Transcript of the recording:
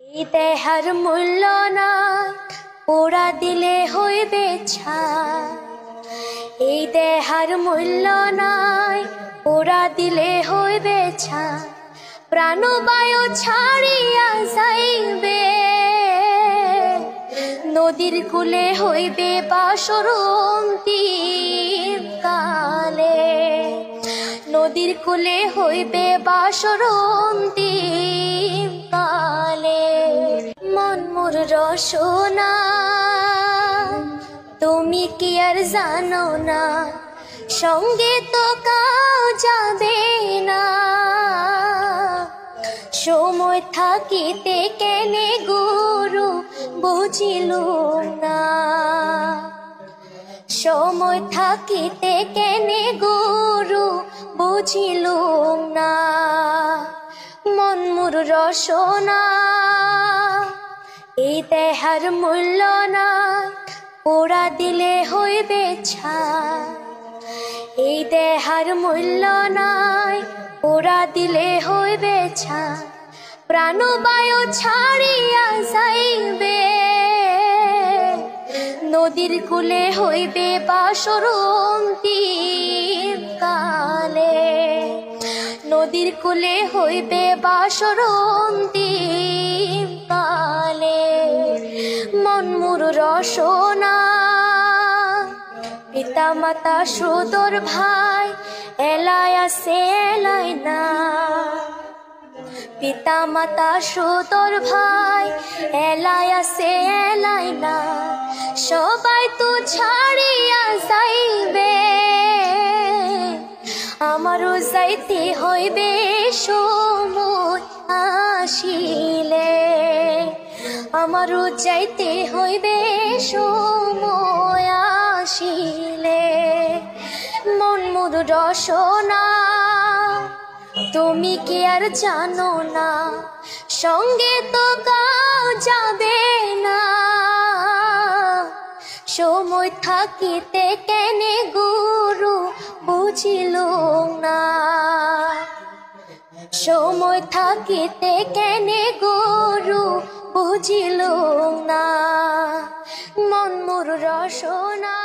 এই দেহার মূল্য নাই পোড়া দিলে হইবে ছাই। এই দেহার মূল্য নাই পোড়া দিলে হইবে ছাই। প্রাণবায়ু ছাড়িয়া যাইবে নদীর কূলে হইবে বাসর অন্তিম কালে। নদীর কূলে হইবে বাসর অন্তিম কালে। মন মোর রসনা তুমি কি আর জানো না, সঙ্গে তো কাউ যাবে না। সময় থাকিতে কেনে গুরু বুঝিল না। সময় থাকিতে কেনে গুরু বুঝিল না। মন মোর রসনা এই দেহার মূল্য নাই পোড়া দিলে হইবে ছাই। এই দেহার মূল্য নাই পোড়া দিলে হইবে ছাই। প্রাণবায়ু ছাড়িয়া যাইবে নদীর কূলে হইবে বাসর অন্তিম কালে। নদীর কূলে হইবে বাসর অন্তিম কালে। মন মোর রসনা পিতা মাতা সুদর ভাই এলাই আছে এলাই না। পিতা মাতা সুদর ভাই এলাই আছে এলাই না। সবাই তো ছাড়িয়া যাইবে আমারও যাইতে হইবে সময় আসিলে। আমারও যাইতে হইবে সময় আসিলে। মন মোর রসনা তুমি কি আর জানো না, সঙ্গে তো কাউ যাবে না। সময় থাকিতে কেনে গুরু বুঝিল না। সময় থাকিতে কেনে গুরু বুঝিল না। মন মোর রসনা।